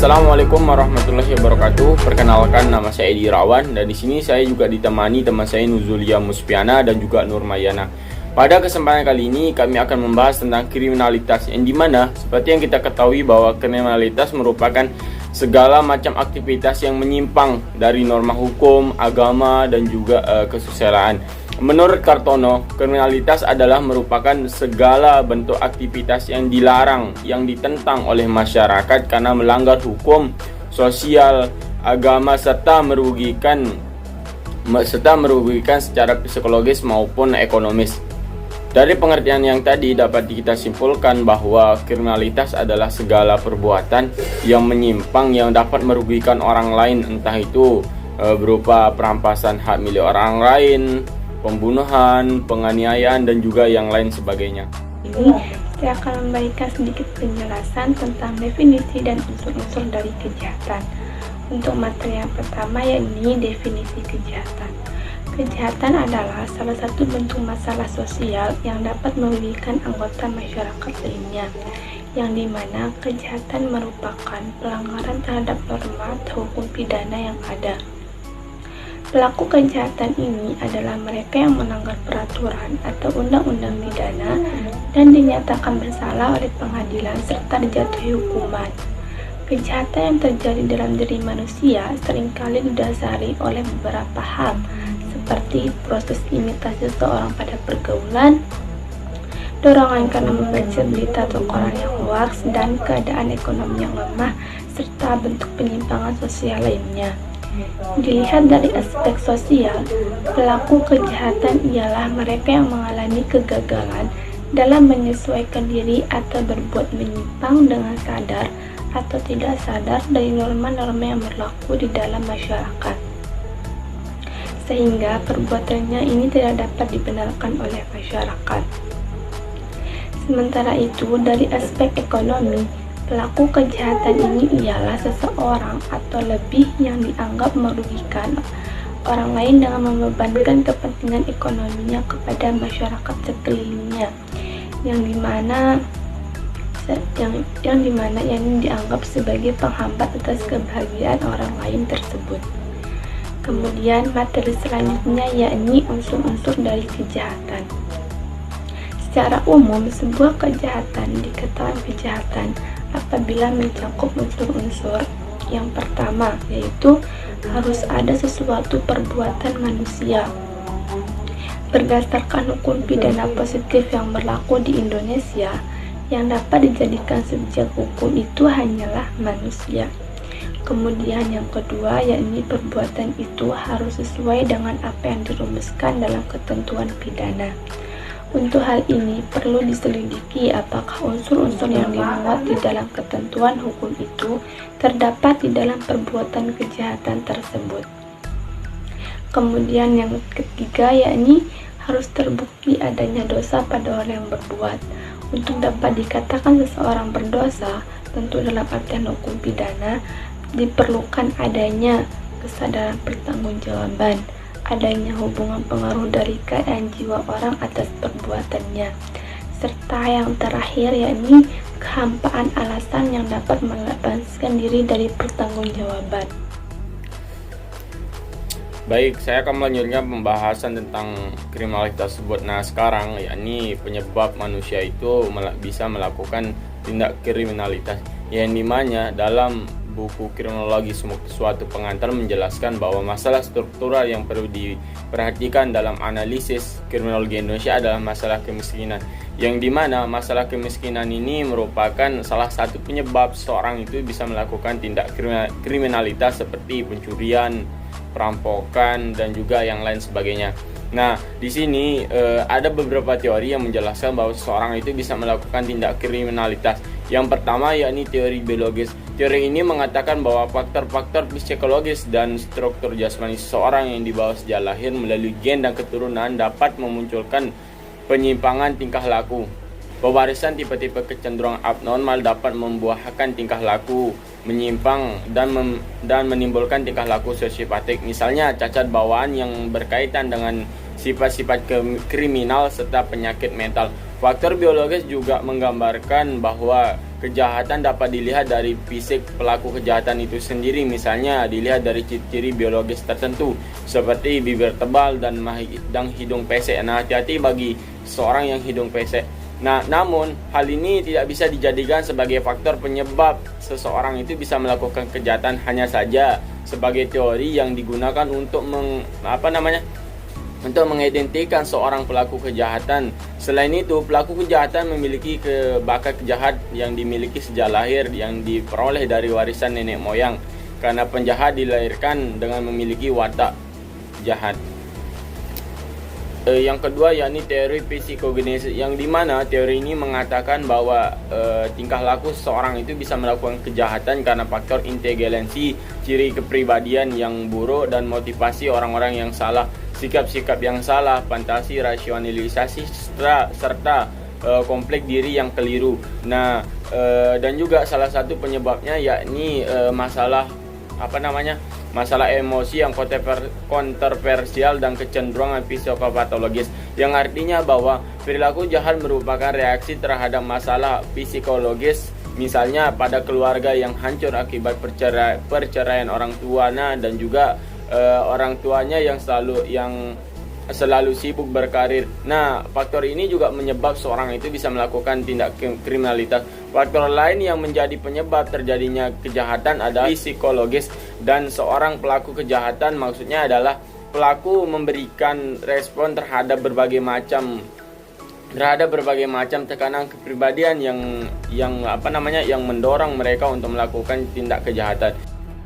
Assalamualaikum warahmatullahi wabarakatuh. Perkenalkan, nama saya Edi Rawan dan di sini saya juga ditemani teman saya Nuzulia Muspiana dan juga Nurmayana. Pada kesempatan kali ini kami akan membahas tentang kriminalitas, yang dimana seperti yang kita ketahui bahwa kriminalitas merupakan segala macam aktivitas yang menyimpang dari norma hukum, agama, dan juga kesusilaan. Menurut Kartono, kriminalitas adalah merupakan segala bentuk aktivitas yang dilarang, yang ditentang oleh masyarakat karena melanggar hukum, sosial, agama, serta merugikan secara psikologis maupun ekonomis. Dari pengertian yang tadi dapat kita simpulkan bahwa kriminalitas adalah segala perbuatan yang menyimpang yang dapat merugikan orang lain, entah itu berupa perampasan hak milik orang lain, pembunuhan, penganiayaan, dan juga yang lain sebagainya. Ini saya akan memberikan sedikit penjelasan tentang definisi dan unsur-unsur dari kejahatan. Untuk materi yang pertama, yakni definisi kejahatan. Kejahatan adalah salah satu bentuk masalah sosial yang dapat merugikan anggota masyarakat lainnya, yang dimana kejahatan merupakan pelanggaran terhadap norma atau hukum pidana yang ada. Pelaku kejahatan ini adalah mereka yang melanggar peraturan atau undang-undang pidana dan dinyatakan bersalah oleh pengadilan serta dijatuhi hukuman. Kejahatan yang terjadi dalam diri manusia seringkali didasari oleh beberapa hal, seperti proses imitasi seseorang pada pergaulan, dorongan karena membaca berita atau koran yang hoaks, dan keadaan ekonomi yang lemah, serta bentuk penyimpangan sosial lainnya. Dilihat dari aspek sosial, pelaku kejahatan ialah mereka yang mengalami kegagalan dalam menyesuaikan diri atau berbuat menyimpang dengan sadar atau tidak sadar dari norma-norma yang berlaku di dalam masyarakat, sehingga perbuatannya ini tidak dapat dibenarkan oleh masyarakat. Sementara itu, dari aspek ekonomi, pelaku kejahatan ini ialah seseorang atau lebih yang dianggap merugikan orang lain dengan membebankan kepentingan ekonominya kepada masyarakat sekelilingnya, yang dimana yang dianggap sebagai penghambat atas kebahagiaan orang lain tersebut. Kemudian materi selanjutnya yakni unsur-unsur dari kejahatan. Secara umum, sebuah kejahatan dikatakan kejahatan apabila mencakup unsur-unsur. Yang pertama yaitu harus ada sesuatu perbuatan manusia. Berdasarkan hukum pidana positif yang berlaku di Indonesia, yang dapat dijadikan subjek hukum itu hanyalah manusia. Kemudian yang kedua yakni perbuatan itu harus sesuai dengan apa yang dirumuskan dalam ketentuan pidana. Untuk hal ini perlu diselidiki apakah unsur-unsur yang dimuat di dalam ketentuan hukum itu terdapat di dalam perbuatan kejahatan tersebut. Kemudian yang ketiga yakni harus terbukti adanya dosa pada orang yang berbuat. Untuk dapat dikatakan seseorang berdosa, tentu dalam artian hukum pidana, diperlukan adanya kesadaran pertanggungjawaban, adanya hubungan pengaruh dari keadaan jiwa orang atas perbuatannya, serta yang terakhir yakni kehampaan alasan yang dapat melepaskan diri dari pertanggungjawaban. Baik, saya akan melanjutkan pembahasan tentang kriminalitas tersebut. Nah, sekarang yakni penyebab manusia itu bisa melakukan tindak kriminalitas, yang dimana dalam buku kriminologi suatu pengantar menjelaskan bahwa masalah struktural yang perlu diperhatikan dalam analisis kriminologi Indonesia adalah masalah kemiskinan, yang dimana masalah kemiskinan ini merupakan salah satu penyebab seorang itu bisa melakukan tindak kriminalitas seperti pencurian, perampokan, dan juga yang lain sebagainya. Nah, di sini ada beberapa teori yang menjelaskan bahwa seseorang itu bisa melakukan tindak kriminalitas. Yang pertama yakni teori biologis. Teori ini mengatakan bahwa faktor-faktor psikologis dan struktur jasmani seseorang yang dibawa sejak lahir melalui gen dan keturunan dapat memunculkan penyimpangan tingkah laku. Pewarisan tipe-tipe kecenderungan abnormal dapat membuahkan tingkah laku menyimpang dan menimbulkan tingkah laku sosiopatik. Misalnya cacat bawaan yang berkaitan dengan sifat-sifat kriminal serta penyakit mental. Faktor biologis juga menggambarkan bahwa kejahatan dapat dilihat dari fisik pelaku kejahatan itu sendiri, misalnya dilihat dari ciri-ciri biologis tertentu seperti bibir tebal dan hidung pesek. Nah, hati-hati bagi seorang yang hidung pesek. Nah, namun hal ini tidak bisa dijadikan sebagai faktor penyebab seseorang itu bisa melakukan kejahatan, hanya saja sebagai teori yang digunakan untuk mengidentikan seorang pelaku kejahatan. Selain itu, pelaku kejahatan memiliki bakat jahat yang dimiliki sejak lahir yang diperoleh dari warisan nenek moyang, karena penjahat dilahirkan dengan memiliki watak jahat. Yang kedua yakni teori psikogenesis, yang dimana teori ini mengatakan bahwa tingkah laku seseorang itu bisa melakukan kejahatan karena faktor inteligensi, ciri kepribadian yang buruk, dan motivasi orang-orang yang salah, sikap-sikap yang salah, fantasi, rasionalisasi, serta kompleks diri yang keliru. Nah, dan juga salah satu penyebabnya yakni masalah emosi yang kontroversial dan kecenderungan psikopatologis, yang artinya bahwa perilaku jahat merupakan reaksi terhadap masalah psikologis, misalnya pada keluarga yang hancur akibat perceraian orang tuanya, dan juga orang tuanya yang selalu sibuk berkarir. Nah, faktor ini juga menyebab seorang itu bisa melakukan tindak kriminalitas. Faktor lain yang menjadi penyebab terjadinya kejahatan adalah psikologis, dan seorang pelaku kejahatan maksudnya adalah pelaku memberikan respon terhadap berbagai macam tekanan kepribadian yang mendorong mereka untuk melakukan tindak kejahatan.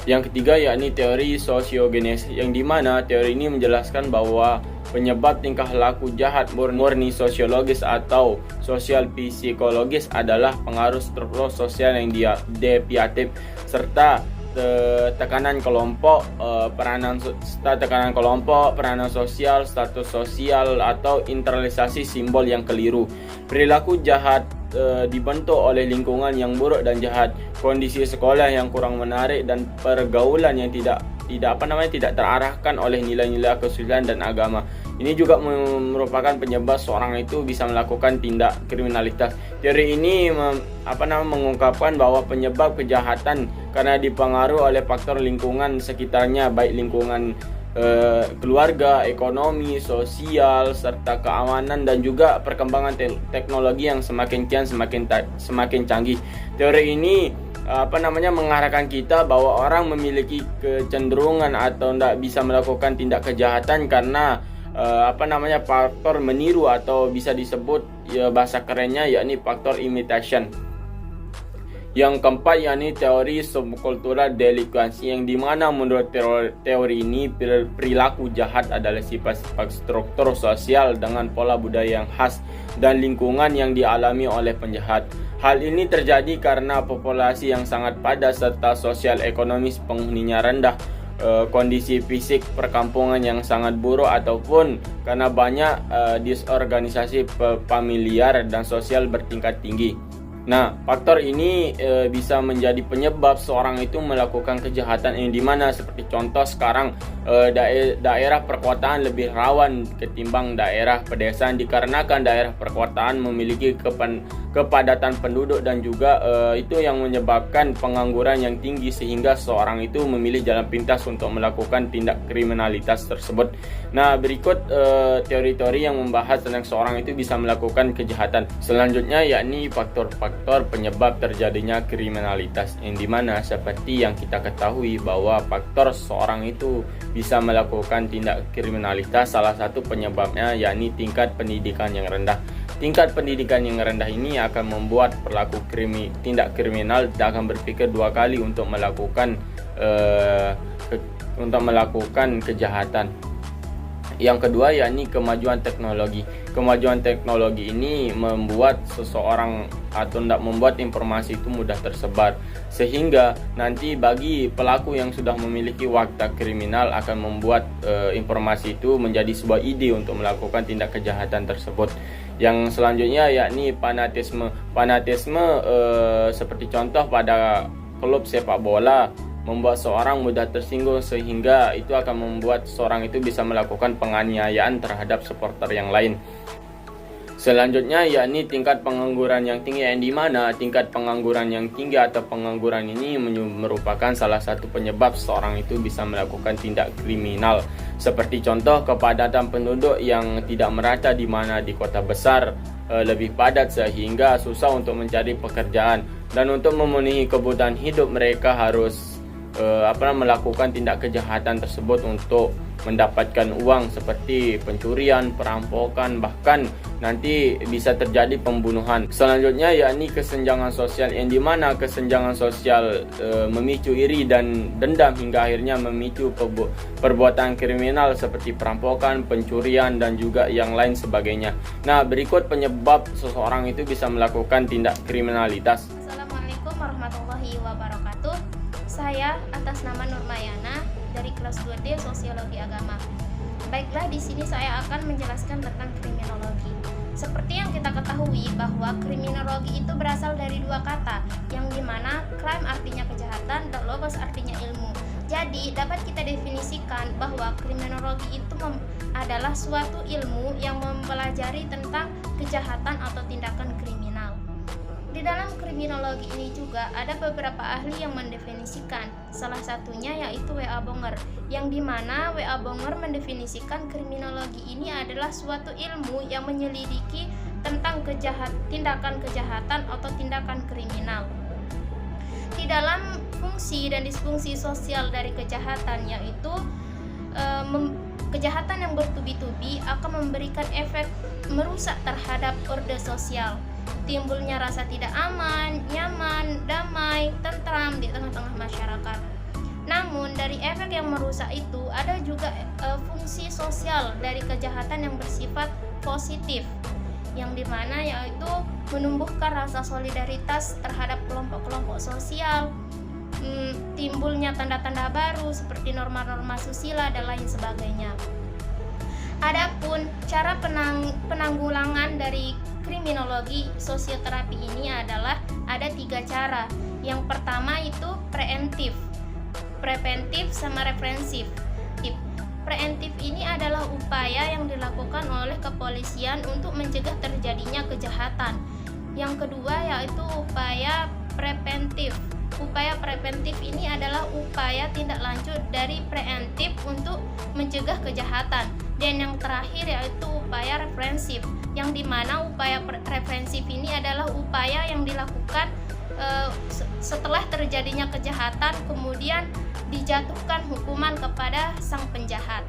Yang ketiga yakni teori sosiogenesis, yang dimana teori ini menjelaskan bahwa penyebab tingkah laku jahat murni sosiologis atau sosial psikologis adalah pengaruh struktur sosial yang deviatif serta tekanan kelompok, peranan sosial, status sosial, atau internalisasi simbol yang keliru. Perilaku jahat dibentuk oleh lingkungan yang buruk dan jahat, kondisi sekolah yang kurang menarik, dan pergaulan yang tidak terarahkan oleh nilai-nilai kesucian dan agama. Ini juga merupakan penyebab seorang itu bisa melakukan tindak kriminalitas. Teori ini mengungkapkan bahwa penyebab kejahatan karena dipengaruhi oleh faktor lingkungan sekitarnya, baik lingkungan keluarga, ekonomi, sosial, serta keamanan, dan juga perkembangan teknologi yang semakin canggih. Teori ini mengarahkan kita bahwa orang memiliki kecenderungan atau tidak bisa melakukan tindak kejahatan karena faktor meniru, atau bisa disebut bahasa kerennya yakni faktor imitation. Yang keempat yakni teori subkultural delinquency, yang dimana menurut teori ini perilaku jahat adalah sifat-sifat struktur sosial dengan pola budaya yang khas dan lingkungan yang dialami oleh penjahat. Hal ini terjadi karena populasi yang sangat padat serta sosial ekonomis penghuninya rendah, kondisi fisik perkampungan yang sangat buruk, ataupun karena banyak disorganisasi familiar dan sosial bertingkat tinggi. Nah, faktor ini bisa menjadi penyebab seorang itu melakukan kejahatan, yang dimana seperti contoh sekarang daerah perkotaan lebih rawan ketimbang daerah pedesaan, dikarenakan daerah perkotaan memiliki kepadatan penduduk, dan juga itu yang menyebabkan pengangguran yang tinggi, sehingga seorang itu memilih jalan pintas untuk melakukan tindak kriminalitas tersebut. Nah, berikut teori-teori yang membahas tentang seorang itu bisa melakukan kejahatan. Selanjutnya yakni faktor-faktor penyebab terjadinya kriminalitas, yang dimana seperti yang kita ketahui bahwa faktor seorang itu bisa melakukan tindak kriminalitas, salah satu penyebabnya yakni tingkat pendidikan yang rendah. Tingkat pendidikan yang rendah ini akan membuat pelaku tindak kriminal tidak akan berpikir dua kali untuk melakukan kejahatan. Yang kedua yakni kemajuan teknologi. Kemajuan teknologi ini membuat seseorang atau tidak membuat informasi itu mudah tersebar, sehingga nanti bagi pelaku yang sudah memiliki watak kriminal akan membuat informasi itu menjadi sebuah ide untuk melakukan tindak kejahatan tersebut. Yang selanjutnya yakni fanatisme. Fanatisme seperti contoh pada klub sepak bola membuat seorang mudah tersinggung sehingga itu akan membuat seorang itu bisa melakukan penganiayaan terhadap supporter yang lain. Selanjutnya yakni tingkat pengangguran yang tinggi, yang dimana tingkat pengangguran yang tinggi atau pengangguran ini merupakan salah satu penyebab seorang itu bisa melakukan tindak kriminal. Seperti contoh kepadatan penduduk yang tidak merata, di mana di kota besar lebih padat sehingga susah untuk mencari pekerjaan, dan untuk memenuhi kebutuhan hidup mereka harus melakukan tindak kejahatan tersebut untuk mendapatkan uang seperti pencurian, perampokan, bahkan nanti bisa terjadi pembunuhan. Selanjutnya yakni kesenjangan sosial, yang dimana kesenjangan sosial memicu iri dan dendam hingga akhirnya memicu perbuatan kriminal seperti perampokan, pencurian, dan juga yang lain sebagainya. Nah, berikut penyebab seseorang itu bisa melakukan tindak kriminalitas. Assalamualaikum warahmatullahi wabarakatuh. Saya atas nama Nurmayana dari kelas 2D Sosiologi Agama. Baiklah, di sini saya akan menjelaskan tentang kriminologi. Seperti yang kita ketahui bahwa kriminologi itu berasal dari dua kata, yang dimana crime artinya kejahatan dan logos artinya ilmu. Jadi dapat kita definisikan bahwa kriminologi itu adalah suatu ilmu yang mempelajari tentang kejahatan atau tindakan kriminal. Di dalam kriminologi ini juga ada beberapa ahli yang mendefinisikan. Salah satunya yaitu W.A. Bonger, yang dimana W.A. Bonger mendefinisikan kriminologi ini adalah suatu ilmu yang menyelidiki tentang tindakan kejahatan atau tindakan kriminal. Di dalam fungsi dan disfungsi sosial dari kejahatan, yaitu kejahatan yang bertubi-tubi akan memberikan efek merusak terhadap orde sosial. Timbulnya rasa tidak aman, nyaman, damai, tentram di tengah-tengah masyarakat. Namun dari efek yang merusak itu ada juga fungsi sosial dari kejahatan yang bersifat positif, yang dimana yaitu menumbuhkan rasa solidaritas terhadap kelompok-kelompok sosial, timbulnya tanda-tanda baru seperti norma-norma susila dan lain sebagainya. Adapun cara penanggulangan dari kriminologi sosioterapi ini adalah ada 3 cara. Yang pertama itu preventif sama reprensif. Preventif ini adalah upaya yang dilakukan oleh kepolisian untuk mencegah terjadinya kejahatan. Yang kedua yaitu upaya preventif. Upaya preventif ini adalah upaya tindak lanjut dari preventif untuk mencegah kejahatan. Dan yang terakhir yaitu upaya reprensif, yang dimana upaya reprensif ini adalah upaya yang dilakukan setelah terjadinya kejahatan, kemudian dijatuhkan hukuman kepada sang penjahat.